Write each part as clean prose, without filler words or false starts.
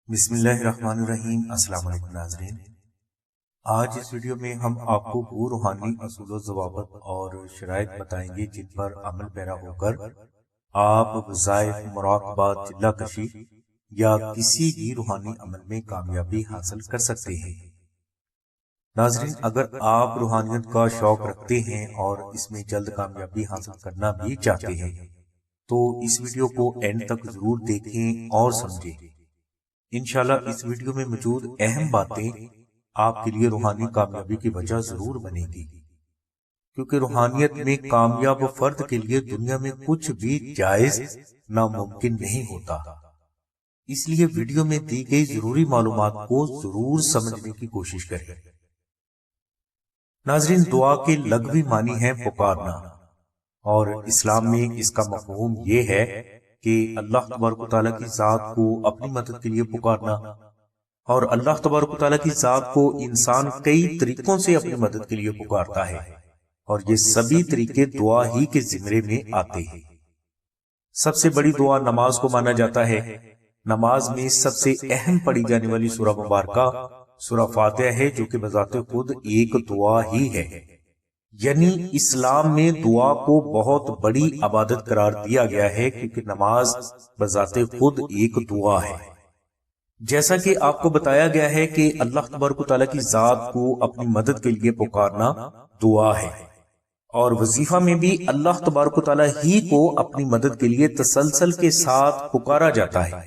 بسم اللہ الرحمن الرحیم۔ السلام علیکم ناظرین، آج اس ویڈیو میں ہم آپ کو وہ روحانی اصول و ضوابط اور شرائط بتائیں گے جن پر عمل پیرا ہو کر آپ وظائف، مراقبات، چلہ کشی یا کسی بھی روحانی عمل میں کامیابی حاصل کر سکتے ہیں۔ ناظرین، اگر آپ روحانیت کا شوق رکھتے ہیں اور اس میں جلد کامیابی حاصل کرنا بھی چاہتے ہیں تو اس ویڈیو کو اینڈ تک ضرور دیکھیں اور سمجھیں۔ انشاءاللہ اس ویڈیو میں موجود اہم باتیں آپ کے لیے روحانی کامیابی کی وجہ ضرور بنے گی، کیونکہ روحانیت میں کامیاب فرد کے لیے دنیا میں کچھ بھی جائز ناممکن نہیں ہوتا۔ اس لیے ویڈیو میں دی گئی ضروری معلومات کو ضرور سمجھنے کی کوشش کریں۔ ناظرین، دعا کے لغوی معنی ہے پکارنا، اور اسلام میں اس کا مفہوم یہ ہے کہ اللہ تبارک و تعالیٰ کی ذات کو اپنی مدد کے لیے پکارنا، اور اللہ تبارک و تعالیٰ کی ذات کو انسان کئی طریقوں سے اپنی مدد کے لیے پکارتا ہے، اور یہ سبھی طریقے دعا ہی کے زمرے میں آتے ہیں۔ سب سے بڑی دعا نماز کو مانا جاتا ہے۔ نماز میں سب سے اہم پڑھی جانے والی سورہ مبارکہ سورہ فاتحہ ہے، جو کہ بذات خود ایک دعا ہی ہے۔ یعنی اسلام میں دعا کو بہت بڑی عبادت قرار دیا گیا ہے، کیونکہ نماز بذات خود ایک دعا ہے۔ جیسا کہ آپ کو بتایا گیا ہے کہ اللہ تبارک و تعالیٰ کی ذات کو اپنی مدد کے لیے پکارنا دعا ہے، اور وظیفہ میں بھی اللہ تبارک و تعالیٰ ہی کو اپنی مدد کے لیے تسلسل کے ساتھ پکارا جاتا ہے۔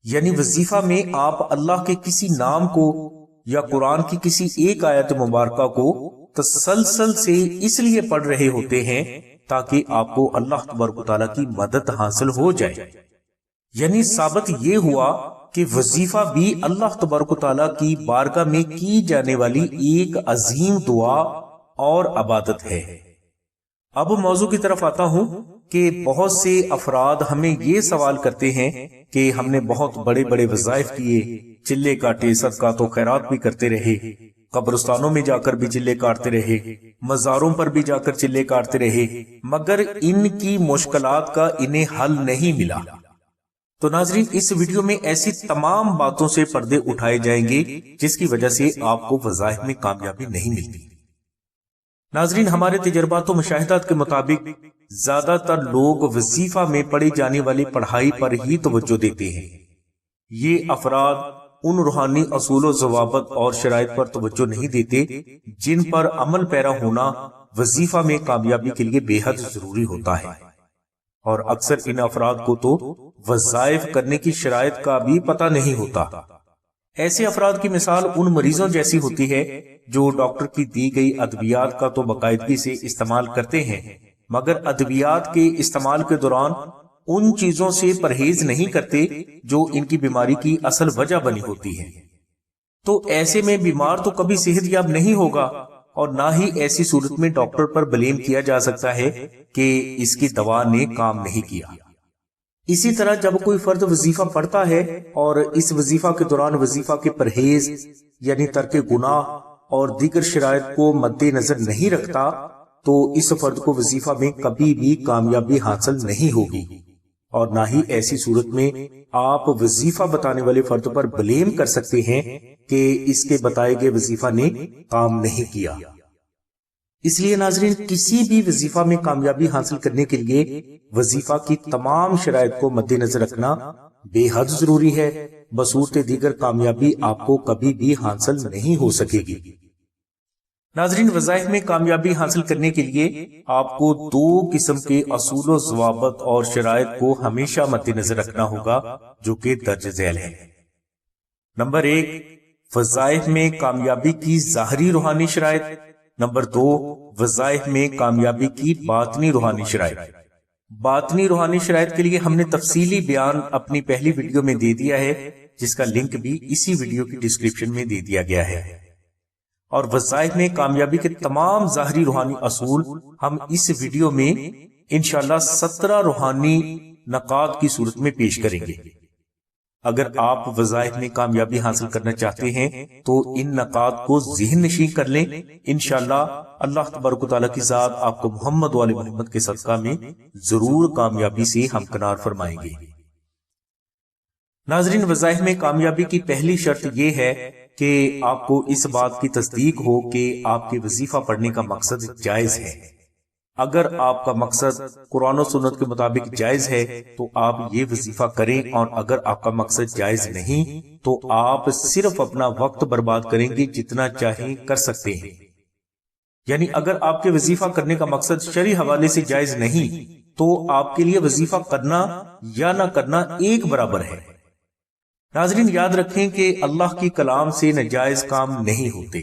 یعنی وظیفہ میں آپ اللہ کے کسی نام کو یا قرآن کی کسی ایک آیت مبارکہ کو تسلسل سے اس لیے پڑھ رہے ہوتے ہیں تاکہ آپ کو اللہ تبارک و تعالیٰ کی مدد حاصل ہو جائے۔ یعنی ثابت یہ ہوا کہ وظیفہ بھی اللہ تبارک و تعالیٰ کی بارگاہ میں کی جانے والی ایک عظیم دعا اور عبادت ہے۔ اب موضوع کی طرف آتا ہوں کہ بہت سے افراد ہمیں یہ سوال کرتے ہیں کہ ہم نے بہت بڑے بڑے وظائف کیے، چلے کاٹے، صدقات و خیرات بھی کرتے رہے، قبرستانوں میں جا کر بھی چلے کاٹتے رہے، مزاروں پر بھی جا کر چلے کاٹتے رہے، مگر ان کی مشکلات کا انہیں حل نہیں ملا۔ تو ناظرین، اس ویڈیو میں ایسی تمام باتوں سے پردے اٹھائے جائیں گے جس کی وجہ سے آپ کو وظائف میں کامیابی نہیں ملتی۔ ناظرین، ہمارے تجربات و مشاہدات کے مطابق زیادہ تر لوگ وظیفہ میں پڑھی جانے والی پڑھائی پر ہی توجہ دیتے ہیں۔ یہ افراد ان روحانی اصول و ضوابط اور شرائط پر توجہ نہیں دیتے جن پر عمل پیرا ہونا وظیفہ میں کامیابی کے لیے بے حد ضروری ہوتا ہے، اور اکثر ان افراد کو تو وظائف کرنے کی شرائط کا بھی پتہ نہیں ہوتا۔ ایسے افراد کی مثال ان مریضوں جیسی ہوتی ہے جو ڈاکٹر کی دی گئی ادویات کا تو باقاعدگی سے استعمال کرتے ہیں، مگر ادویات کے استعمال کے دوران ان چیزوں سے پرہیز نہیں کرتے جو ان کی بیماری کی اصل وجہ بنی ہوتی ہے۔ تو ایسے میں بیمار تو کبھی صحت یاب نہیں ہوگا، اور نہ ہی ایسی صورت میں ڈاکٹر پر بلیم کیا جا سکتا ہے کہ اس کی دوا نے کام نہیں کیا۔ اسی طرح جب کوئی فرد وظیفہ پڑھتا ہے اور اس وظیفہ کے دوران وظیفہ کے پرہیز یعنی ترک گناہ اور دیگر شرائط کو مد نظر نہیں رکھتا تو اس فرد کو وظیفہ میں کبھی بھی کامیابی حاصل نہیں ہوگی، اور نہ ہی ایسی صورت میں آپ وظیفہ بتانے والے فرد پر بلیم کر سکتے ہیں کہ اس کے بتائے گئے وظیفہ نے کام نہیں کیا۔ اس لیے ناظرین، کسی بھی وظیفہ میں کامیابی حاصل کرنے کے لیے وظیفہ کی تمام شرائط کو مد نظر رکھنا بے حد ضروری ہے، بصورت دیگر کامیابی آپ کو کبھی بھی حاصل نہیں ہو سکے گی۔ ناظرین، وظائف میں کامیابی حاصل کرنے کے لیے آپ کو دو قسم کے اصول و ضوابط اور شرائط کو ہمیشہ مد نظر رکھنا ہوگا جو کہ درج ذیل ہے۔ نمبر 1، وظائف میں کامیابی کی ظاہری روحانی شرائط۔ نمبر 2، وظائف میں کامیابی کی باطنی روحانی شرائط۔ باطنی روحانی شرائط کے لیے ہم نے تفصیلی بیان اپنی پہلی ویڈیو میں دے دیا ہے، جس کا لنک بھی اسی ویڈیو کی ڈسکرپشن میں دے دیا گیا ہے، اور وظائف میں کامیابی کے تمام ظاہری روحانی اصول ہم اس ویڈیو میں انشاءاللہ 17 روحانی نکات کی صورت میں پیش کریں گے۔ اگر آپ وظائف میں کامیابی حاصل کرنا چاہتے ہیں تو ان نکات کو ذہن نشین کر لیں، انشاءاللہ اللہ تبارک و تعالیٰ کی ذات آپ کو محمد و آل محمد کے صدقہ میں ضرور کامیابی سے ہمکنار فرمائیں گے۔ ناظرین، وظائف میں کامیابی کی پہلی شرط یہ ہے کہ آپ کو اس بات کی تصدیق ہو کہ آپ کے وظیفہ پڑھنے کا مقصد جائز ہے۔ اگر آپ کا مقصد قرآن و سنت کے مطابق جائز ہے تو آپ یہ وظیفہ کریں، اور اگر آپ کا مقصد جائز نہیں تو آپ صرف اپنا وقت برباد کریں گے، جتنا چاہیں کر سکتے ہیں۔ یعنی اگر آپ کے وظیفہ کرنے کا مقصد شرعی حوالے سے جائز نہیں تو آپ کے لیے وظیفہ کرنا یا نہ کرنا ایک برابر ہے۔ ناظرین، یاد رکھیں کہ اللہ کی کلام سے ناجائز کام نہیں ہوتے۔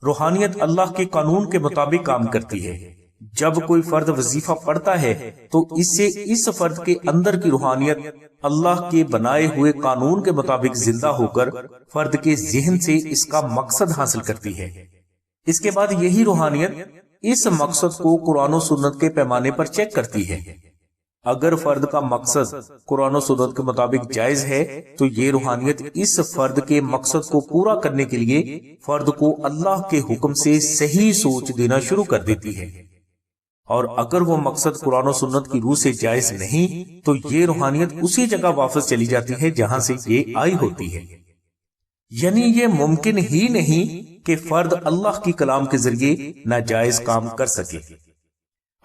روحانیت اللہ کے قانون کے مطابق کام کرتی ہے۔ جب کوئی فرد وظیفہ پڑھتا ہے تو اس سے اس فرد کے اندر کی روحانیت اللہ کے بنائے ہوئے قانون کے مطابق زندہ ہو کر فرد کے ذہن سے اس کا مقصد حاصل کرتی ہے۔ اس کے بعد یہی روحانیت اس مقصد کو قرآن و سنت کے پیمانے پر چیک کرتی ہے۔ اگر فرد کا مقصد قرآن و سنت کے مطابق جائز ہے تو یہ روحانیت اس فرد کے مقصد کو پورا کرنے کے لیے فرد کو اللہ کے حکم سے صحیح سوچ دینا شروع کر دیتی ہے، اور اگر وہ مقصد قرآن و سنت کی روح سے جائز نہیں تو یہ روحانیت اسی جگہ واپس چلی جاتی ہے جہاں سے یہ آئی ہوتی ہے۔ یعنی یہ ممکن ہی نہیں کہ فرد اللہ کی کلام کے ذریعے ناجائز کام کر سکے۔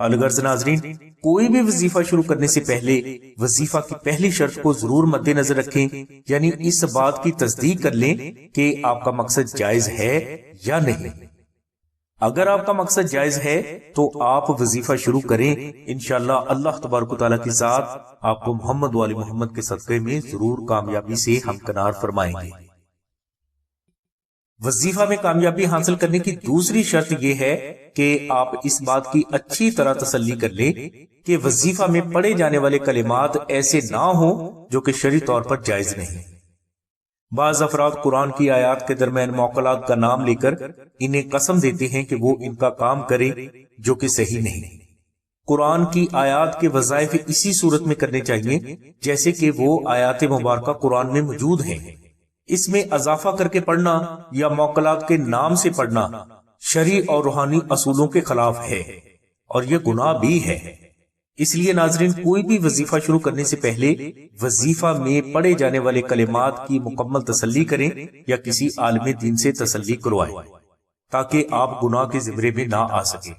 الغرض ناظرین، کوئی بھی وظیفہ شروع کرنے سے پہلے وظیفہ کی پہلی شرط کو ضرور مد نظر رکھیں، یعنی اس بات کی تصدیق کر لیں کہ آپ کا مقصد جائز ہے یا نہیں۔ اگر آپ کا مقصد جائز ہے تو آپ وظیفہ شروع کریں، انشاءاللہ اللہ تبارک و تعالیٰ کی ذات آپ کو محمد و آل محمد کے صدقے میں ضرور کامیابی سے ہمکنار فرمائیں گے۔ وظیفہ میں کامیابی حاصل کرنے کی دوسری شرط یہ ہے کہ آپ اس بات کی اچھی طرح تسلی کر لیں کہ وظیفہ میں پڑھے جانے والے کلمات ایسے نہ ہوں جو کہ شرعی طور پر جائز نہیں۔ بعض افراد قرآن کی آیات کے درمیان موکلات کا نام لے کر انہیں قسم دیتے ہیں کہ وہ ان کا کام کریں، جو کہ صحیح نہیں۔ قرآن کی آیات کے وظائف اسی صورت میں کرنے چاہیے جیسے کہ وہ آیات مبارکہ قرآن میں موجود ہیں۔ اس میں اضافہ کر کے پڑھنا یا موکلات کے نام سے پڑھنا شرعی اور روحانی اصولوں کے خلاف ہے، اور یہ گناہ بھی ہے۔ اس لیے ناظرین، کوئی بھی وظیفہ شروع کرنے سے پہلے وظیفہ میں پڑھے جانے والے کلمات کی مکمل تسلی کریں یا کسی عالم دین سے تسلی کروائیں تاکہ آپ گناہ کے زمرے میں نہ آ سکیں۔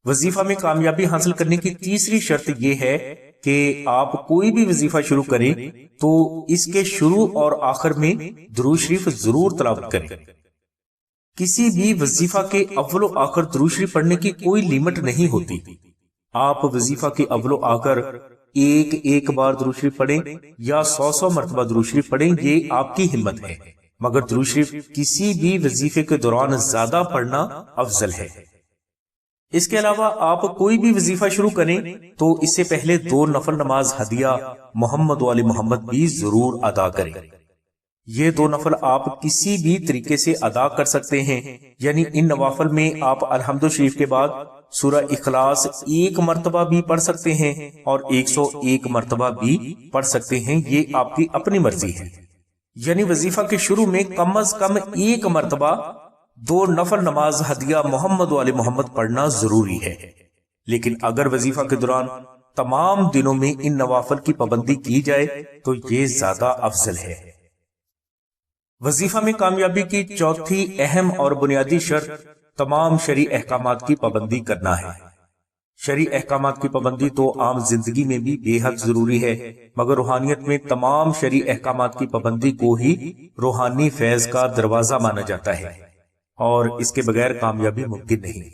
وظیفہ میں کامیابی حاصل کرنے کی تیسری شرط یہ ہے کہ آپ کوئی بھی وظیفہ شروع کریں تو اس کے شروع اور آخر میں درود شریف ضرور تلاوت کریں۔ کسی بھی وظیفہ کے اول و آخر درود شریف پڑھنے کی کوئی لیمٹ نہیں ہوتی۔ آپ وظیفہ کے اول و آخر ایک بار درود شریف پڑھیں یا 100 مرتبہ درود شریف پڑھیں، یہ آپ کی ہمت ہے، مگر درود شریف کسی بھی وظیفے کے دوران زیادہ پڑھنا افضل ہے۔ اس کے علاوہ آپ کوئی بھی وظیفہ شروع کریں تو اس سے پہلے 2 نفل نماز ہدیہ محمد و آل محمد بھی ضرور ادا کریں۔ یہ 2 نفل آپ کسی بھی طریقے سے ادا کر سکتے ہیں، یعنی ان نوافل میں آپ الحمد شریف کے بعد سورہ اخلاص 1 مرتبہ بھی پڑھ سکتے ہیں اور 101 مرتبہ بھی پڑھ سکتے ہیں، یہ آپ کی اپنی مرضی ہے۔ یعنی وظیفہ کے شروع میں کم از کم 1 مرتبہ 2 نفل نماز ہدیہ محمد و آل محمد پڑھنا ضروری ہے۔ لیکن اگر وظیفہ کے دوران تمام دنوں میں ان نوافل کی پابندی کی جائے تو یہ زیادہ افضل ہے۔ وظیفہ میں کامیابی کی چوتھی اہم اور بنیادی شرط تمام شرعی احکامات کی پابندی کرنا ہے۔ شرعی احکامات کی پابندی تو عام زندگی میں بھی بے حد ضروری ہے، مگر روحانیت میں تمام شرعی احکامات کی پابندی کو ہی روحانی فیض کا دروازہ مانا جاتا ہے، اور اس کے بغیر کامیابی ممکن نہیں۔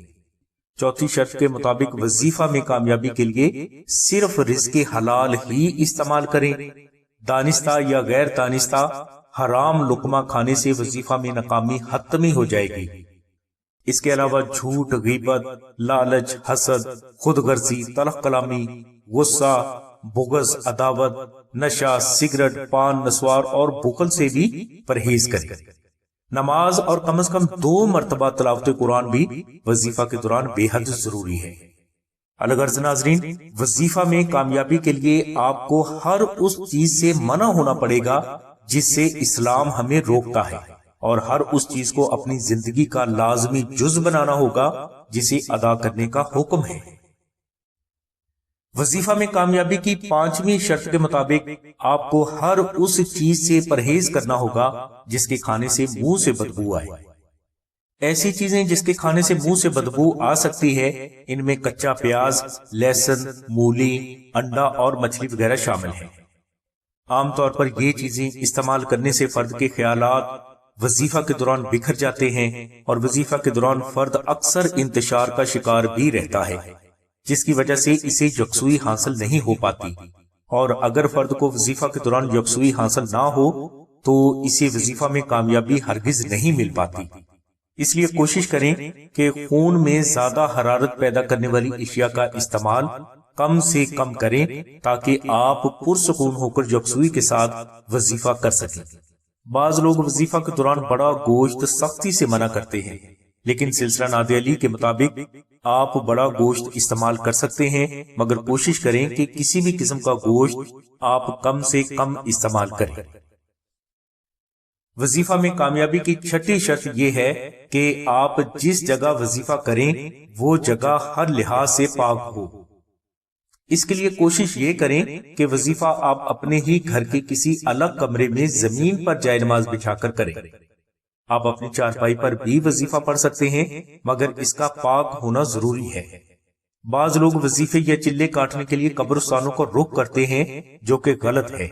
چوتھی شرط کے مطابق وظیفہ میں کامیابی کے لیے صرف رزق حلال ہی استعمال کریں۔ دانستہ یا غیر دانستہ حرام لقمہ کھانے سے وظیفہ میں ناکامی حتمی ہو جائے گی۔ اس کے علاوہ جھوٹ، غیبت، لالچ، حسد، خود غرضی، تلخ کلامی، غصہ، بغض، عداوت، نشہ، سگریٹ، پان، نسوار اور بخل سے بھی پرہیز کریں۔ نماز اور کم از کم 2 مرتبہ تلاوت قرآن بھی وظیفہ کے دوران بے حد ضروری ہے۔ الغرض ناظرین، وظیفہ میں کامیابی کے لیے آپ کو ہر اس چیز سے منع ہونا پڑے گا جس سے اسلام ہمیں روکتا ہے، اور ہر اس چیز کو اپنی زندگی کا لازمی جز بنانا ہوگا جسے ادا کرنے کا حکم ہے۔ وظیفہ میں کامیابی کی 5ویں شرط کے مطابق آپ کو ہر اس چیز سے پرہیز کرنا ہوگا جس کے کھانے سے منہ سے بدبو آئے۔ ایسی چیزیں جس کے کھانے سے منہ سے بدبو آ سکتی ہے، ان میں کچا پیاز، لہسن، مولی، انڈا اور مچھلی وغیرہ شامل ہیں۔ عام طور پر یہ چیزیں استعمال کرنے سے فرد کے خیالات وظیفہ کے دوران بکھر جاتے ہیں، اور وظیفہ کے دوران فرد اکثر انتشار کا شکار بھی رہتا ہے، جس کی وجہ سے اسے یکسوئی حاصل نہیں ہو پاتی، اور اگر فرد کو وظیفہ کے دوران یکسوئی حاصل نہ ہو تو اسے وظیفہ میں کامیابی ہرگز نہیں مل پاتی۔ اس لیے کوشش کریں کہ خون میں زیادہ حرارت پیدا کرنے والی اشیاء کا استعمال کم سے کم کریں تاکہ آپ پرسکون ہو کر یکسوئی کے ساتھ وظیفہ کر سکیں۔ بعض لوگ وظیفہ کے دوران بڑا گوشت سختی سے منع کرتے ہیں، لیکن سلسلہ نادی علی کے مطابق آپ بڑا گوشت استعمال کر سکتے ہیں، مگر کوشش کریں کہ کسی بھی قسم کا گوشت آپ کم سے کم استعمال کریں۔ وظیفہ میں کامیابی کی 6ٹھی شرط یہ ہے کہ آپ جس جگہ وظیفہ کریں وہ جگہ ہر لحاظ سے پاک ہو۔ اس کے لیے کوشش یہ کریں کہ وظیفہ آپ اپنے ہی گھر کے کسی الگ کمرے میں زمین پر جائے نماز بچھا کر کریں۔ آپ اپنی چارپائی پر بھی وظیفہ پڑھ سکتے ہیں، مگر اس کا پاک ہونا ضروری ہے۔ بعض لوگ وظیفے یا چلے کاٹنے کے لیے قبرستانوں کو رخ کرتے ہیں، جو کہ غلط ہے،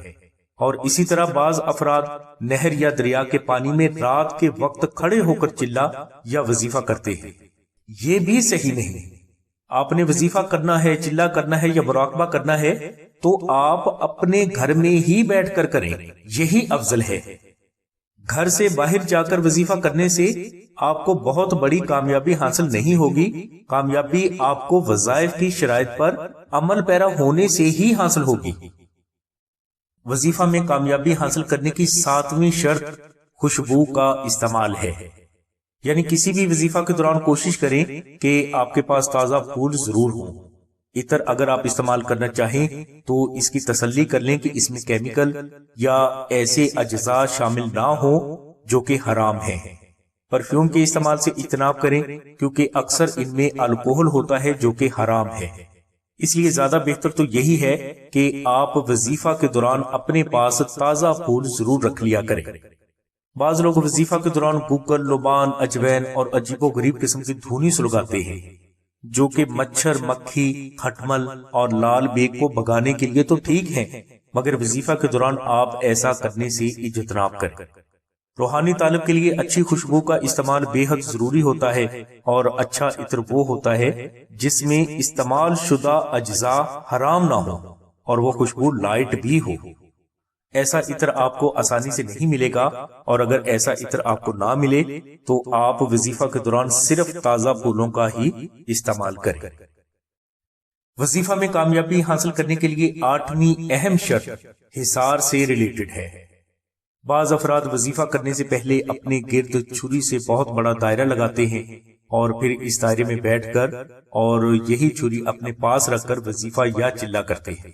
اور اسی طرح بعض افراد نہر یا دریا کے پانی میں رات کے وقت کھڑے ہو کر چلہ یا وظیفہ کرتے ہیں۔ یہ بھی صحیح نہیں۔ آپ نے وظیفہ کرنا ہے، چلہ کرنا ہے یا مراقبہ کرنا ہے تو آپ اپنے گھر میں ہی بیٹھ کر کریں، یہی افضل ہے۔ گھر سے باہر جا کر وظیفہ کرنے سے آپ کو بہت بڑی کامیابی حاصل نہیں ہوگی۔ کامیابی آپ کو وظائف کی شرائط پر عمل پیرا ہونے سے ہی حاصل ہوگی۔ وظیفہ میں کامیابی حاصل کرنے کی 7ویں شرط خوشبو کا استعمال ہے، یعنی کسی بھی وظیفہ کے دوران کوشش کریں کہ آپ کے پاس تازہ پھول ضرور ہوں۔ عطر اگر آپ استعمال کرنا چاہیں تو اس کی تسلی کر لیں کہ اس میں کیمیکل یا ایسے اجزاء شامل نہ ہوں جو کہ حرام ہیں۔ پرفیوم کے استعمال سے اجتناب کریں کیونکہ اکثر ان میں الکوہل ہوتا ہے جو کہ حرام ہے۔ اس لیے زیادہ بہتر تو یہی ہے کہ آپ وظیفہ کے دوران اپنے پاس تازہ پھول ضرور رکھ لیا کریں۔ بعض لوگ وظیفہ کے دوران گوگل، لبان، اجوین اور عجیب و غریب قسم کی دھونی سلگاتے ہیں، جو کہ مچھر، مکھی، کھٹمل اور لال بیگ کو بھگانے کے لیے تو ٹھیک ہیں، مگر وظیفہ کے دوران آپ ایسا کرنے سے اجتناب کریں۔ روحانی طالب کے لیے اچھی خوشبو کا استعمال بے حد ضروری ہوتا ہے، اور اچھا عطر وہ ہوتا ہے جس میں استعمال شدہ اجزاء حرام نہ ہو اور وہ خوشبو لائٹ بھی ہو۔ ایسا عطر آپ کو آسانی سے نہیں ملے گا، اور اگر ایسا عطر آپ کو نہ ملے تو آپ وظیفہ کے دوران صرف تازہ پھولوں کا ہی استعمال کریں۔ وظیفہ میں کامیابی حاصل کرنے کے لیے 8ویں اہم شرط حصار سے ریلیٹڈ ہے۔ بعض افراد وظیفہ کرنے سے پہلے اپنے گرد چھری سے بہت بڑا دائرہ لگاتے ہیں اور پھر اس دائرے میں بیٹھ کر اور یہی چھری اپنے پاس رکھ کر وظیفہ یا چلہ کرتے ہیں۔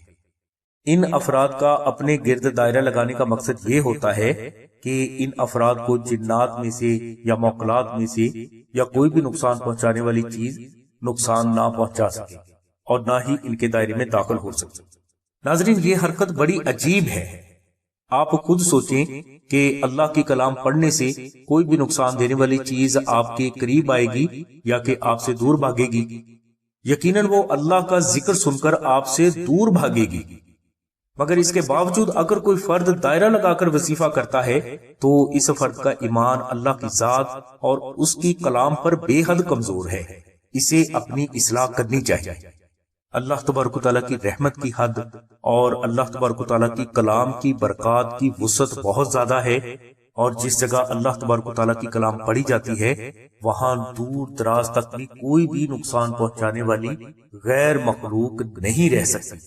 ان افراد کا اپنے گرد دائرہ لگانے کا مقصد یہ ہوتا ہے کہ ان افراد کو جنات میں سے یا موکلات میں سے یا کوئی بھی نقصان پہنچانے والی چیز نقصان نہ پہنچا سکے اور نہ ہی ان کے دائرے میں داخل ہو سکے۔ ناظرین، یہ حرکت بڑی عجیب ہے۔ آپ خود سوچیں کہ اللہ کی کلام پڑھنے سے کوئی بھی نقصان دینے والی چیز آپ کے قریب آئے گی یا کہ آپ سے دور بھاگے گی؟ یقیناً وہ اللہ کا ذکر سن کر آپ سے دور بھاگے گی، مگر اس کے باوجود اگر کوئی فرد دائرہ لگا کر وظیفہ کرتا ہے تو اس فرد کا ایمان اللہ کی ذات اور اس کی کلام پر بے حد کمزور ہے۔ اسے اپنی اصلاح کرنی چاہیے۔ اللہ تبارک و تعالیٰ کی رحمت کی حد اور اللہ تبارک و تعالیٰ کی کلام کی برکات کی وسعت بہت زیادہ ہے، اور جس جگہ اللہ تبارک و تعالیٰ کی کلام پڑھی جاتی ہے وہاں دور دراز تک بھی کوئی بھی نقصان پہنچانے والی غیر مخلوق نہیں رہ سکتی۔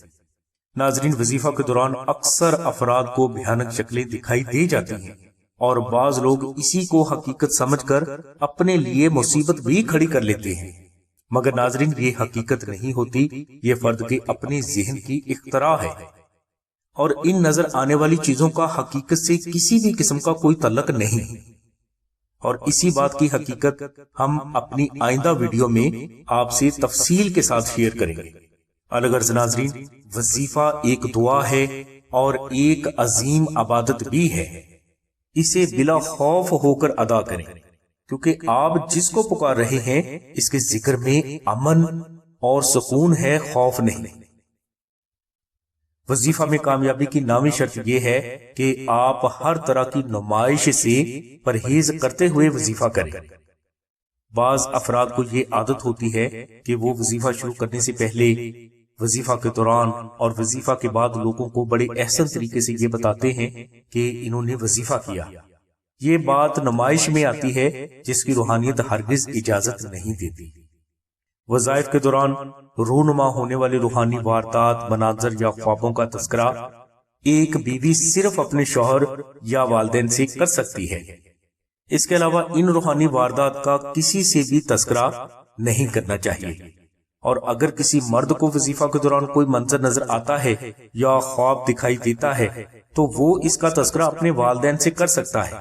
ناظرین، وظیفہ کے دوران اکثر افراد کو بھیانک شکلیں دکھائی دے جاتی ہیں، اور بعض لوگ اسی کو حقیقت سمجھ کر اپنے لیے مصیبت بھی کھڑی کر لیتے ہیں، مگر ناظرین یہ حقیقت نہیں ہوتی، یہ فرد کے اپنے ذہن کی اختراع ہے، اور ان نظر آنے والی چیزوں کا حقیقت سے کسی بھی قسم کا کوئی تعلق نہیں، اور اسی بات کی حقیقت ہم اپنی آئندہ ویڈیو میں آپ سے تفصیل کے ساتھ شیئر کریں گے۔ الغرض ناظرین، وظیفہ ایک دعا ہے اور ایک عظیم عبادت بھی ہے۔ اسے بلا خوف ہو کر ادا کریں، کیونکہ آپ جس کو پکار رہے ہیں اس کے ذکر میں امن اور سکون ہے، خوف نہیں۔ وظیفہ میں کامیابی کی نامی شرط یہ ہے کہ آپ ہر طرح کی نمائش سے پرہیز کرتے ہوئے وظیفہ کریں۔ بعض افراد کو یہ عادت ہوتی ہے کہ وہ وظیفہ شروع کرنے سے پہلے، وظیفہ کے دوران اور وظیفہ کے بعد لوگوں کو بڑے احسن طریقے سے یہ بتاتے ہیں کہ انہوں نے وظیفہ کیا۔ یہ بات نمائش میں آتی ہے جس کی روحانیت ہرگز اجازت نہیں دیتی۔ وظائف کے دوران رونما ہونے والے روحانی واردات، مناظر یا خوابوں کا تذکرہ ایک بیوی صرف اپنے شوہر یا والدین سے کر سکتی ہے۔ اس کے علاوہ ان روحانی واردات کا کسی سے بھی تذکرہ نہیں کرنا چاہیے، اور اگر کسی مرد کو وظیفہ کے دوران کوئی منظر نظر آتا ہے یا خواب دکھائی دیتا ہے تو وہ اس کا تذکرہ اپنے والدین سے کر سکتا ہے،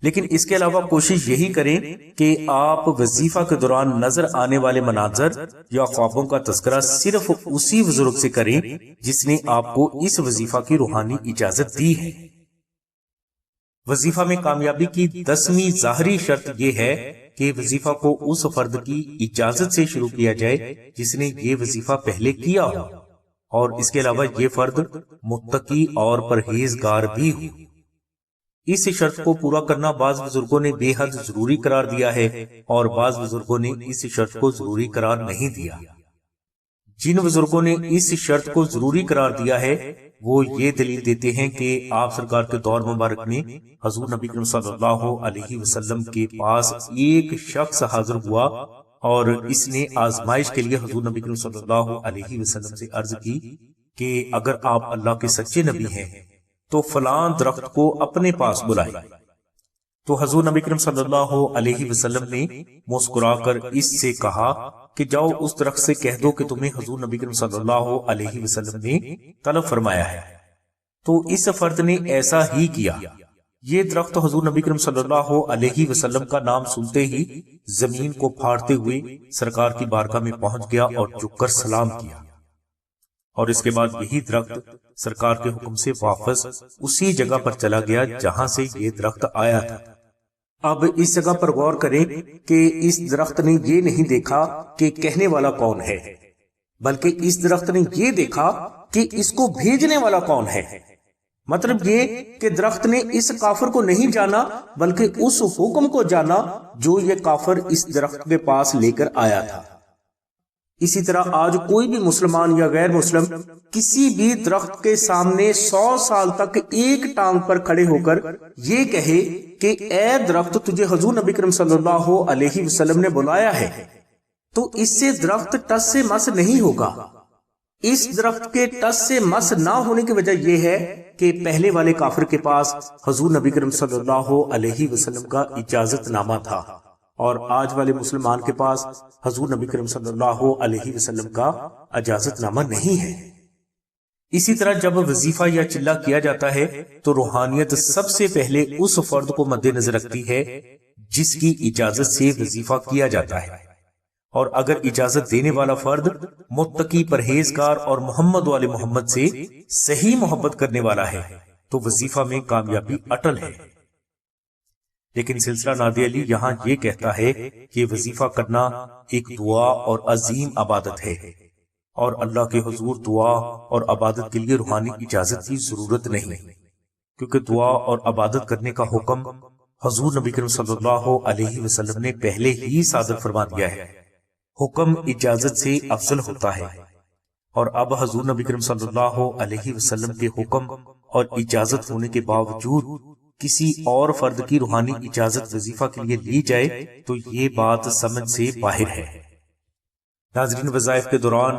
لیکن اس کے علاوہ کوشش یہی کریں کہ آپ وظیفہ کے دوران نظر آنے والے مناظر یا خوابوں کا تذکرہ صرف اسی بزرگ سے کریں جس نے آپ کو اس وظیفہ کی روحانی اجازت دی ہے۔ وظیفہ میں کامیابی کی 10ویں ظاہری شرط یہ ہے کہ وظیفہ کو اس فرد کی اجازت سے شروع کیا جائے جس نے یہ وظیفہ پہلے کیا ہو، اور اس کے علاوہ یہ فرد متقی اور پرہیزگار بھی ہو۔ اس شرط کو پورا کرنا بعض بزرگوں نے بے حد ضروری قرار دیا ہے اور بعض بزرگوں نے اس شرط کو ضروری قرار نہیں دیا۔ جن بزرگوں نے اس شرط کو ضروری قرار دیا ہے وہ یہ دلیل دیتے ہیں کہ آپ سرکار کے دور مبارک میں حضور نبی کریم صلی اللہ علیہ وسلم کے پاس ایک شخص حاضر ہوا اور اس نے آزمائش کے لیے حضور نبی کریم صلی اللہ علیہ وسلم سے عرض کی کہ اگر آپ اللہ کے سچے نبی ہیں تو فلاں درخت کو اپنے پاس بلائیں۔ تو حضور نبی کریم صلی اللہ علیہ وسلم نے مسکرا کر اس سے کہا کہ جاؤ اس درخت سے کہہ دو کہ تمہیں حضور نبی کریم صلی اللہ علیہ وسلم نے طلب فرمایا ہے۔ تو اس فرد نے ایسا ہی کیا۔ یہ درخت حضور نبی کریم صلی اللہ علیہ وسلم کا نام سنتے ہی زمین کو پھاڑتے ہوئے سرکار کی بارگاہ میں پہنچ گیا اور جھک کر سلام کیا، اور اس کے بعد یہی درخت سرکار کے حکم سے واپس اسی جگہ پر چلا گیا جہاں سے یہ درخت آیا تھا۔ اب اس جگہ پر غور کریں کہ اس درخت نے یہ نہیں دیکھا کہ کہنے والا کون ہے، بلکہ اس درخت نے یہ دیکھا کہ اس کو بھیجنے والا کون ہے۔ مطلب یہ کہ درخت نے اس کافر کو نہیں جانا بلکہ اس حکم کو جانا جو یہ کافر اس درخت کے پاس لے کر آیا تھا۔ اسی طرح آج کوئی بھی مسلمان یا غیر مسلم کسی بھی درخت کے سامنے 100 سال تک ایک ٹانگ پر کھڑے ہو کر یہ کہے کہ اے درخت تجھے حضور نبی کریم صلی اللہ علیہ وسلم نے بلایا ہے، تو اس سے درخت ٹس سے مس نہیں ہوگا۔ اس درخت کے ٹس سے مس نہ ہونے کی وجہ یہ ہے کہ پہلے والے کافر کے پاس حضور نبی کریم صلی اللہ علیہ وسلم کا اجازت نامہ تھا، اور آج والے مسلمان کے پاس حضور نبی کریم صلی اللہ علیہ وسلم کا اجازت نامہ نہیں ہے۔ اسی طرح جب وظیفہ یا چلہ کیا جاتا ہے تو روحانیت سب سے پہلے اس فرد کو مد نظر رکھتی ہے جس کی اجازت سے وظیفہ کیا جاتا ہے، اور اگر اجازت دینے والا فرد متقی، پرہیزگار اور محمد والے محمد سے صحیح محبت کرنے والا ہے تو وظیفہ میں کامیابی اٹل ہے۔ لیکن سلسلہ نادی علی یہاں یہ کہتا ہے کہ وظیفہ کرنا ایک دعا اور عظیم عبادت ہے، اور اللہ کے حضور دعا اور عبادت کے لیے روحانی اجازت کی ضرورت نہیں، کیونکہ دعا اور عبادت کرنے کا حکم حضور نبی کریم صلی اللہ علیہ وسلم نے پہلے ہی صادر فرما دیا ہے۔ حکم اجازت سے افضل ہوتا ہے، اور اب حضور نبی کریم صلی اللہ علیہ وسلم کے حکم اور اجازت ہونے کے باوجود کسی اور فرد کی روحانی اجازت وظیفہ کے لیے لی جائے تو یہ بات سمجھ سے باہر ہے۔ ناظرین، وظائف کے دوران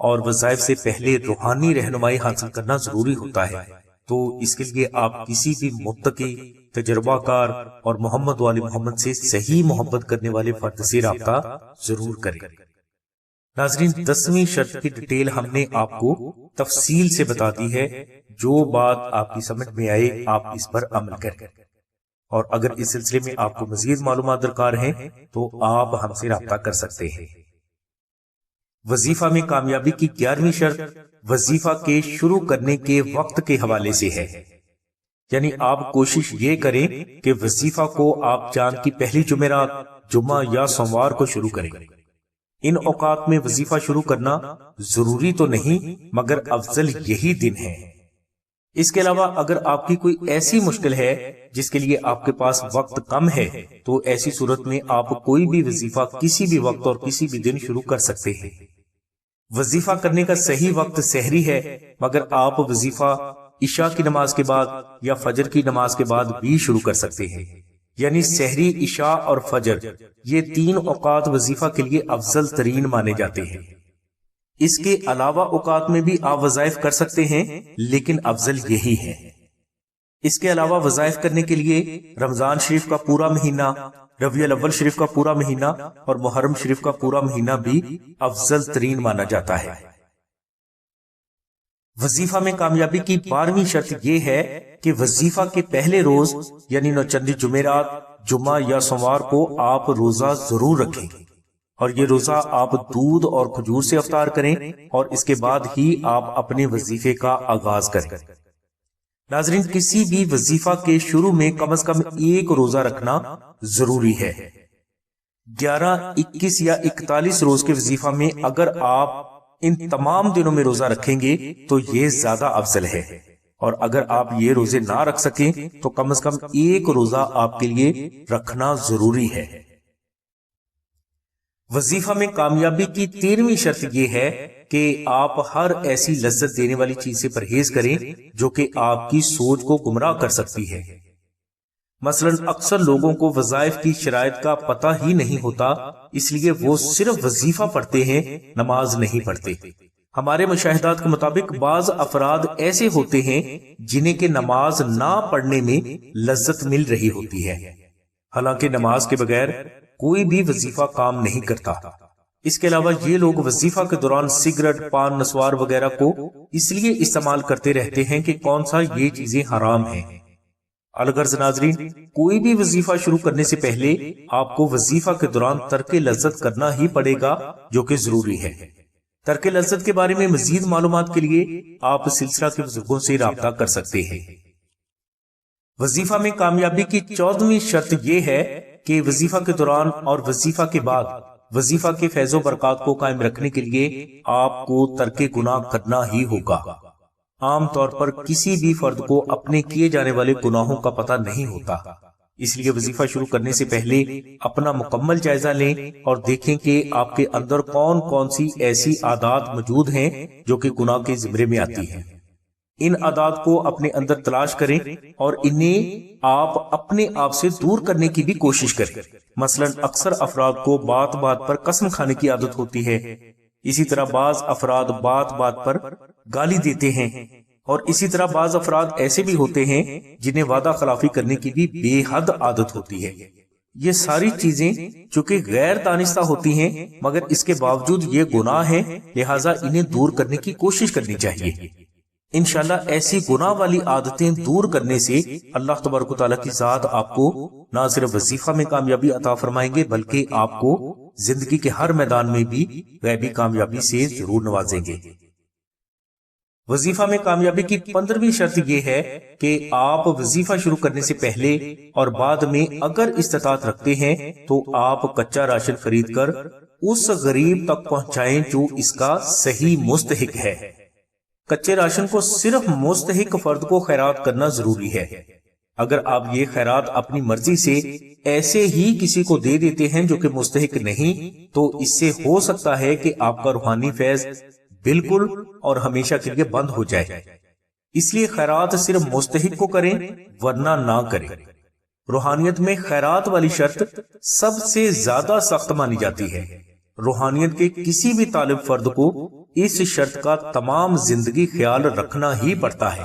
اور وظائف سے پہلے روحانی رہنمائی حاصل کرنا ضروری ہوتا ہے، تو اس کے لیے آپ کسی بھی متقی، تجربہ کار اور محمد والے محمد سے صحیح محبت کرنے والے فرد سے رابطہ ضرور کریں۔ ناظرین، 10ویں شرط کی ڈیٹیل ہم نے آپ کو تفصیل سے بتا دی ہے۔ جو بات آپ کی سمجھ میں آئے آپ اس پر عمل کریں، اور اگر اس سلسلے میں آپ کو مزید معلومات درکار ہیں تو آپ ہم سے رابطہ کر سکتے ہیں۔ وظیفہ میں کامیابی کی 11ویں شرط وظیفہ کے شروع کرنے کے وقت کے حوالے سے ہے، یعنی آپ کوشش یہ کریں کہ وظیفہ کو آپ چاند کی پہلی جمعرات، جمعہ یا سوموار کو شروع کریں۔ ان اوقات میں وظیفہ شروع کرنا ضروری تو نہیں مگر افضل یہی دن ہے۔ اس کے علاوہ اگر آپ کی کوئی ایسی مشکل ہے جس کے لیے آپ کے پاس وقت کم ہے تو ایسی صورت میں آپ کوئی بھی وظیفہ کسی بھی وقت اور کسی بھی دن شروع کر سکتے ہیں۔ وظیفہ کرنے کا صحیح وقت سحری ہے، مگر آپ وظیفہ عشاء کی نماز کے بعد یا فجر کی نماز کے بعد بھی شروع کر سکتے ہیں، یعنی سحری، عشاء اور فجر، یہ 3 اوقات وظیفہ کے لیے افضل ترین مانے جاتے ہیں۔ اس کے علاوہ اوقات میں بھی آپ وظائف کر سکتے ہیں، لیکن افضل یہی ہے۔ اس کے علاوہ وظائف کرنے کے لیے رمضان شریف کا پورا مہینہ، ربیع الاول شریف کا پورا مہینہ اور محرم شریف کا پورا مہینہ بھی افضل ترین مانا جاتا ہے۔ وظیفہ میں کامیابی کی 12ویں شرط یہ ہے کہ وظیفہ کے پہلے روز یعنی نوچندی جمعرات، جمعہ یا سوموار کو آپ روزہ ضرور رکھیں، اور یہ روزہ آپ دودھ اور کھجور سے افطار کریں اور اس کے بعد ہی آپ اپنے وظیفے کا آغاز کریں۔ ناظرین، کسی بھی وظیفہ کے شروع میں کم از کم 1 روزہ رکھنا ضروری ہے۔ 11، 21 یا 41 روز کے وظیفہ میں اگر آپ ان تمام دنوں میں روزہ رکھیں گے تو یہ زیادہ افضل ہے، اور اگر آپ یہ روزے نہ رکھ سکیں تو کم از کم 1 روزہ آپ کے لیے رکھنا ضروری ہے۔ وظیفہ میں کامیابی کی 13ویں شرط یہ ہے کہ آپ ہر ایسی لذت دینے والی چیز سے پرہیز کریں جو کہ آپ کی سوچ کو گمراہ کر سکتی ہے۔ مثلا اکثر لوگوں کو وظائف کی شرائط کا پتہ ہی نہیں ہوتا، اس لیے وہ صرف وظیفہ پڑھتے ہیں، نماز نہیں پڑھتے۔ ہمارے مشاہدات کے مطابق بعض افراد ایسے ہوتے ہیں جنہیں کہ نماز نہ پڑھنے میں لذت مل رہی ہوتی ہے، حالانکہ نماز کے بغیر کوئی بھی وظیفہ کام نہیں کرتا۔ اس کے علاوہ یہ لوگ وظیفہ کے دوران سگریٹ، پان، نسوار وغیرہ کو اس لیے استعمال کرتے رہتے ہیں کہ کون سا یہ چیزیں حرام ہیں۔ الغرض ناظرین، کوئی بھی وظیفہ شروع کرنے سے پہلے آپ کو وظیفہ کے دوران ترک لذت کرنا ہی پڑے گا، جو کہ ضروری ہے۔ ترک لذت کے بارے میں مزید معلومات کے لیے آپ سلسلہ کے بزرگوں سے رابطہ کر سکتے ہیں۔ وظیفہ میں کامیابی کی 14ویں شرط یہ ہے کہ وظیفہ کے دوران اور وظیفہ کے بعد وظیفہ کے فیض و برکات کو قائم رکھنے کے لیے آپ کو ترک گناہ کرنا ہی ہوگا۔ عام طور پر کسی بھی فرد کو اپنے کیے جانے والے گناہوں کا پتہ نہیں ہوتا، اس لیے وظیفہ شروع کرنے سے پہلے اپنا مکمل جائزہ لیں اور دیکھیں کہ آپ کے اندر کون کون سی ایسی عادات موجود ہیں جو کہ گناہ کے زمرے میں آتی ہیں۔ ان عادات کو اپنے اندر تلاش کریں اور انہیں آپ اپنے آپ سے دور کرنے کی بھی کوشش کریں۔ مثلا اکثر افراد کو بات بات پر قسم کھانے کی عادت ہوتی ہے، اسی طرح بعض افراد بات بات پر گالی دیتے ہیں، اور اسی طرح بعض افراد ایسے بھی ہوتے ہیں جنہیں وعدہ خلافی کرنے کی بھی بے حد عادت ہوتی ہے۔ یہ ساری چیزیں چونکہ غیر دانستہ ہوتی ہیں مگر اس کے باوجود یہ گناہ ہیں، لہٰذا انہیں دور کرنے کی کوشش کرنی چاہیے۔ انشاءاللہ ایسی گناہ والی عادتیں دور کرنے سے اللہ تبارک و تعالیٰ کی ذات آپ کو نہ صرف وظیفہ میں کامیابی عطا فرمائیں گے بلکہ آپ کو زندگی کے ہر میدان میں بھی غیبی کامیابی سے ضرور نوازیں گے۔ وظیفہ میں کامیابی کی 15ویں شرط یہ ہے کہ آپ وظیفہ شروع کرنے سے پہلے اور بعد میں اگر استطاعت رکھتے ہیں تو آپ کچا راشن خرید کر اس غریب تک پہنچائیں جو اس کا صحیح مستحق ہے۔ کچے راشن کو صرف مستحق فرد کو خیرات کرنا ضروری ہے۔ اگر آپ یہ خیرات اپنی مرضی سے ایسے ہی کسی کو دے دیتے ہیں جو کہ مستحق نہیں تو اس سے ہو سکتا ہے کہ آپ کا روحانی فیض بالکل اور ہمیشہ کے لیے بند ہو جائے۔ اس لیے خیرات صرف مستحق کو کریں ورنہ نہ کریں۔ روحانیت میں خیرات والی شرط سب سے زیادہ سخت مانی جاتی ہے۔ روحانیت کے کسی بھی طالب فرد کو اس شرط کا تمام زندگی خیال رکھنا ہی پڑتا ہے۔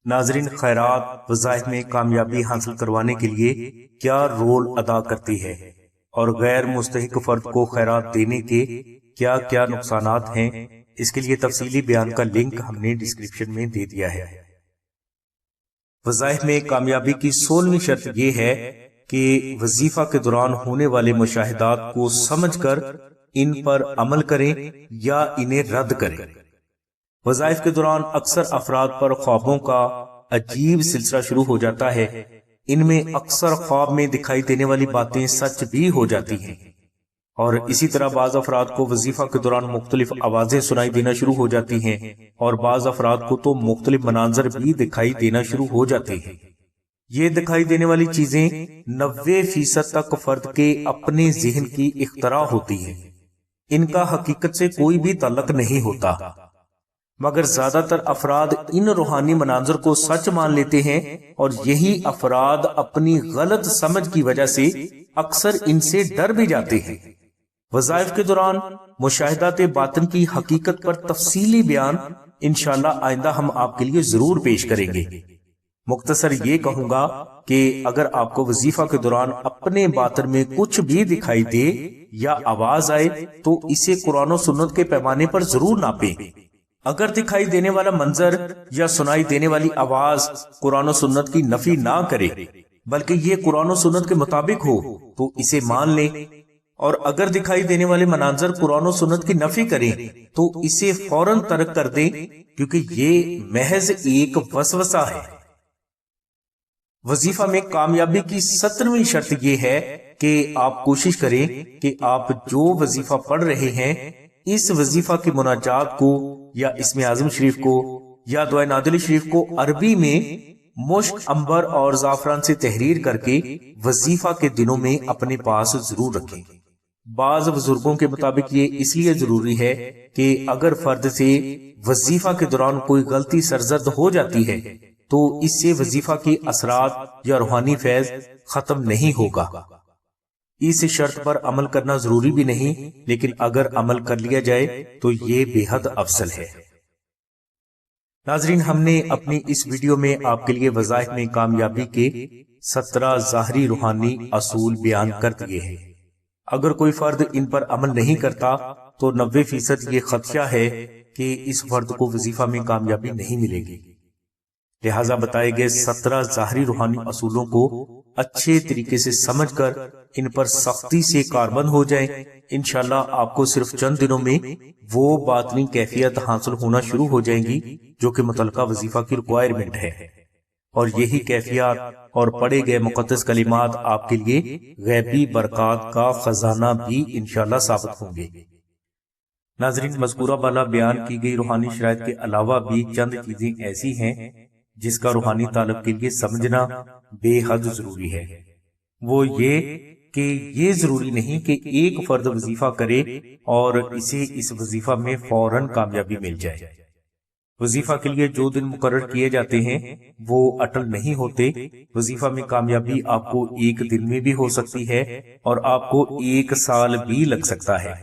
ناظرین، خیرات وظائف میں کامیابی حاصل کروانے کے لیے کیا رول ادا کرتی ہے اور غیر مستحق فرد کو خیرات دینے کے کیا کیا نقصانات ہیں، اس کے لیے تفصیلی بیان کا لنک ہم نے ڈسکرپشن میں دے دیا ہے۔ وظائف میں کامیابی کی 16ویں شرط یہ ہے کہ وظیفہ کے دوران ہونے والے مشاہدات کو سمجھ کر ان پر عمل کریں یا انہیں رد کریں۔ وظائف کے دوران اکثر افراد پر خوابوں کا عجیب سلسلہ شروع ہو جاتا ہے۔ ان میں اکثر خواب میں دکھائی دینے والی باتیں سچ بھی ہو جاتی ہیں، اور اسی طرح بعض افراد کو وظیفہ کے دوران مختلف آوازیں سنائی دینا شروع ہو جاتی ہیں، اور بعض افراد کو تو مختلف مناظر بھی دکھائی دینا شروع ہو جاتے ہیں۔ یہ دکھائی دینے والی چیزیں 90% تک فرد کے اپنے ذہن کی اختراع ہوتی ہیں۔ ان کا حقیقت سے کوئی بھی تعلق نہیں ہوتا، مگر زیادہ تر افراد ان روحانی مناظر کو سچ مان لیتے ہیں، اور یہی افراد اپنی غلط سمجھ کی وجہ سے اکثر ان سے ڈر بھی جاتے ہیں۔ وظائف کے دوران مشاہدات باطن کی حقیقت پر تفصیلی بیان انشاءاللہ آئندہ ہم آپ کے لیے ضرور پیش کریں گے۔ مختصر یہ کہوں گا کہ اگر آپ کو وظیفہ کے دوران اپنے باطن میں کچھ بھی دکھائی دے یا آواز آئے تو اسے قرآن و سنت کے پیمانے پر ضرور ناپیں۔ اگر دکھائی دینے والا منظر یا سنائی دینے والی آواز قرآن و سنت کی نفی نہ کرے بلکہ یہ قرآن و سنت کے مطابق ہو تو اسے مان لیں، اور اگر دکھائی دینے والے مناظر قرآن و سنت کی نفی کریں تو اسے فوراً ترک کر دیں، کیونکہ یہ محض ایک وسوسہ ہے۔ وظیفہ میں کامیابی کی 17ویں شرط یہ ہے کہ آپ کوشش کریں کہ آپ جو وظیفہ پڑھ رہے ہیں اس وظیفہ کی مناجات کو یا اسم اعظم شریف کو یا دعائے نادلی شریف کو عربی میں مشک، عنبر اور زعفران سے تحریر کر کے وظیفہ کے دنوں میں اپنے پاس ضرور رکھیں۔ بعض بزرگوں کے مطابق یہ اس لیے ضروری ہے کہ اگر فرد سے وظیفہ کے دوران کوئی غلطی سرزد ہو جاتی ہے تو اس سے وظیفہ کی اثرات یا روحانی فیض ختم نہیں ہوگا۔ اس شرط پر عمل کرنا ضروری بھی نہیں، لیکن اگر عمل کر لیا جائے تو یہ بے حد افضل ہے۔ ناظرین، ہم نے اپنی اس ویڈیو میں آپ کے لیے وظائف میں کامیابی کے 17 ظاہری روحانی اصول بیان کر دیے ہیں۔ اگر کوئی فرد ان پر عمل نہیں کرتا تو 90% یہ خدشہ ہے کہ اس فرد کو وظیفہ میں کامیابی نہیں ملے گی۔ لہٰذا بتائے گئے 17 ظاہری روحانی اصولوں کو اچھے طریقے سے سمجھ کر ان پر سختی سے کاربند ہو جائیں۔ انشاءاللہ آپ کو صرف چند دنوں میں وہ باطنی کیفیت حاصل ہونا شروع ہو جائیں گی جو کہ متعلقہ وظیفہ کی ریکوائرمنٹ ہے، اور یہی کیفیات اور پڑھے گئے مقدس کلمات آپ کے لیے غیبی برکات کا خزانہ بھی انشاءاللہ ثابت ہوں گے۔ ناظرین، مذکورہ بالا بیان کی گئی روحانی شرائط کے علاوہ بھی چند چیزیں ایسی ہیں جس کا روحانی طالب کے لیے سمجھنا بے حد ضروری ہے۔ وہ یہ کہ یہ ضروری نہیں کہ ایک فرد وظیفہ کرے اور اسے اس وظیفہ میں فوراً کامیابی مل جائے۔ وظیفہ کے لیے جو دن مقرر کیے جاتے ہیں وہ اٹل نہیں ہوتے۔ وظیفہ میں کامیابی آپ کو ایک دن میں بھی ہو سکتی ہے اور آپ کو 1 سال بھی لگ سکتا ہے۔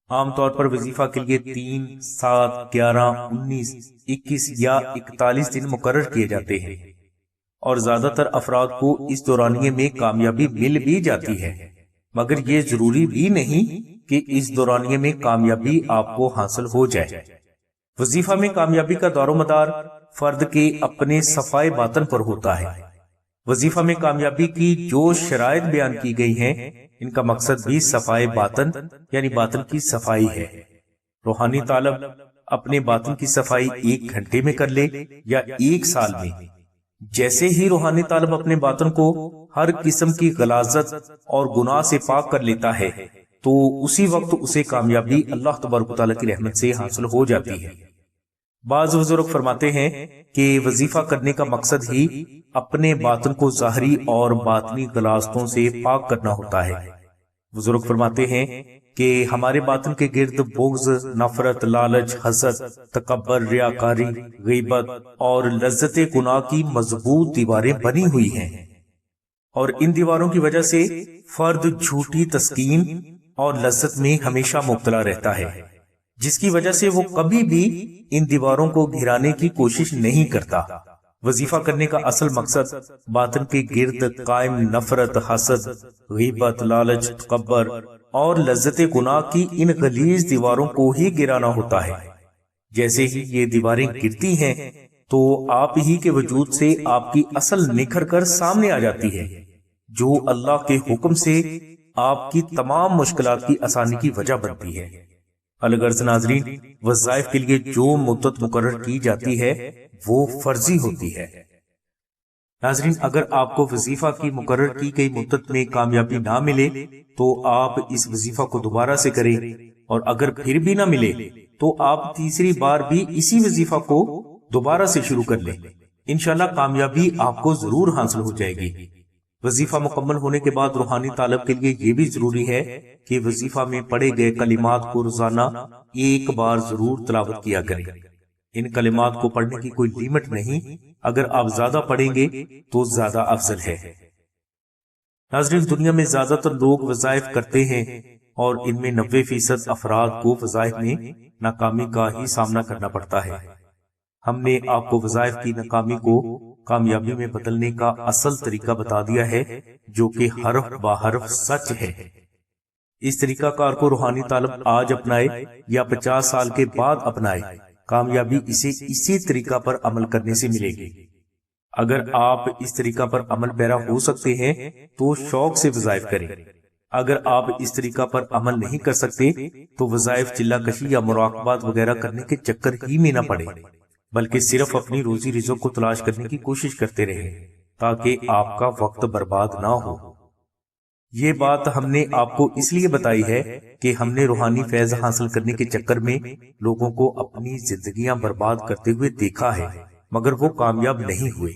عام طور پر وظیفہ کے لیے 3، 7، 11، 19، 21 یا 41 دن مقرر کیے جاتے ہیں، اور زیادہ تر افراد کو اس دورانیے میں کامیابی مل بھی جاتی ہے، مگر یہ ضروری بھی نہیں کہ اس دورانیے میں کامیابی آپ کو حاصل ہو جائے۔ وظیفہ میں کامیابی کا دار و مدار فرد کے اپنے صفائے باطن پر ہوتا ہے۔ وظیفہ میں کامیابی کی جو شرائط بیان کی گئی ہیں ان کا مقصد بھی صفائے باطن یعنی باطن کی صفائی ہے۔ روحانی طالب اپنے باطن کی صفائی 1 گھنٹے میں کر لے یا 1 سال میں، جیسے ہی روحانی طالب اپنے باطن کو ہر قسم کی غلاظت اور گناہ سے پاک کر لیتا ہے تو اسی وقت اسے کامیابی اللہ تبارک و تعالیٰ کی رحمت سے حاصل ہو جاتی ہے۔ بعض بزرگ فرماتے ہیں کہ وظیفہ کرنے کا مقصد ہی اپنے باطن کو ظاہری اور باطنی غلاظتوں سے پاک کرنا ہوتا ہے۔ بزرگ فرماتے ہیں کہ ہمارے باطن کے گرد بغض، نفرت، لالچ، حسد، تکبر، ریاکاری، غیبت اور لذت گناہ کی مضبوط دیواریں بنی ہوئی ہیں، اور ان دیواروں کی وجہ سے فرد جھوٹی تسکین اور لذت میں ہمیشہ مبتلا رہتا ہے، جس کی وجہ سے وہ کبھی بھی ان دیواروں کو گھرانے کی کوشش نہیں کرتا۔ وظیفہ کرنے کا اصل مقصد باطن کے گرد قائم نفرت، حسد، غیبت، لالچ، تکبر اور لذت گناہ کی ان غلیظ دیواروں کو ہی گرانا ہوتا ہے۔ جیسے ہی یہ دیواریں گرتی ہیں تو آپ ہی کے وجود سے آپ کی اصل نکھر کر سامنے آ جاتی ہے، جو اللہ کے حکم سے آپ کی تمام مشکلات کی آسانی کی وجہ بنتی ہے۔ الغرض ناظرین، وظائف کے لیے جو مدت مقرر کی جاتی ہے وہ فرضی ہوتی ہے۔ ناظرین، اگر آپ کو وظیفہ کی مقرر کی گئی مدت میں کامیابی نہ ملے تو آپ اس وظیفہ کو دوبارہ سے کریں، اور اگر پھر بھی نہ ملے تو آپ تیسری بار بھی اسی وظیفہ کو دوبارہ سے شروع کر لیں۔ انشاءاللہ کامیابی آپ کو ضرور حاصل ہو جائے گی۔ وظیفہ مکمل ہونے کے بعد روحانی طالب کے لیے یہ بھی ضروری ہے کہ وظیفہ میں پڑھے گئے کلمات کو روزانہ ایک بار ضرور تلاوت کیا کریں۔ ان کلمات کو پڑھنے کی کوئی لیمٹ نہیں، اگر آپ زیادہ پڑھیں گے تو زیادہ افضل ہے۔ ناظرین، دنیا میں زیادہ تر لوگ وظائف کرتے ہیں اور ان میں 90% افراد کو وظائف میں ناکامی کا ہی سامنا کرنا پڑتا ہے۔ ہم نے آپ کو وظائف کی ناکامی کو کامیابی میں بدلنے کا اصل طریقہ بتا دیا ہے، جو کہ حرف بحرف سچ ہے۔ اس طریقہ کار کو روحانی طالب آج اپنائے یا 50 سال کے بعد اپنائے، کامیابی اسے اسی طریقہ پر عمل کرنے سے ملے گی۔ اگر آپ اس طریقہ پر عمل پیرا ہو سکتے ہیں تو شوق سے وظائف کریں۔ اگر آپ اس طریقہ پر عمل نہیں کر سکتے تو وظائف چلہ کشی یا مراقبات وغیرہ کرنے کے چکر ہی میں نہ پڑے، بلکہ صرف اپنی روزی رزق کو تلاش کرنے کی کوشش کرتے رہیں تاکہ آپ کا وقت برباد نہ ہو۔ یہ بات ہم نے آپ کو اس لیے بتائی ہے کہ ہم نے روحانی فیض حاصل کرنے کے چکر میں لوگوں کو اپنی زندگیاں برباد کرتے ہوئے دیکھا ہے، مگر وہ کامیاب نہیں ہوئے۔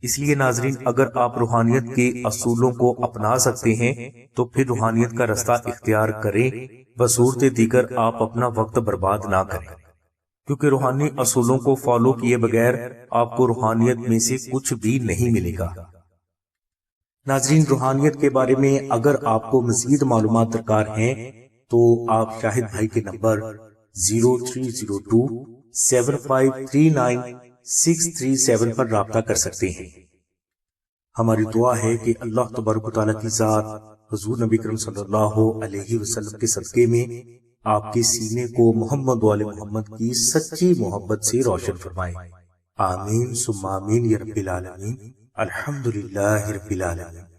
اس لیے ناظرین، اگر آپ روحانیت کے اصولوں کو اپنا سکتے ہیں تو پھر روحانیت کا رستہ اختیار کریں، بصورت دیگر آپ اپنا وقت برباد نہ کریں، کیونکہ روحانی اصولوں کو فالو کیے بغیر آپ کو روحانیت میں سے کچھ بھی نہیں ملے گا۔ ناظرین، روحانیت کے بارے میں اگر آپ کو مزید معلومات درکار ہیں تو آپ شاہد بھائی کے نمبر 03027539 پر رابطہ کر سکتے ہیں۔ ہماری دعا ہے کہ اللہ تبارک و تعالیٰ کی ذات حضور نبی کریم صلی اللہ علیہ وسلم کے صدقے میں آپ کے سینے کو محمد و آل محمد کی سچی محبت سے روشن فرمائے۔ آمین ثم آمین یا رب العالمین۔ الحمدللہ رب العالمین۔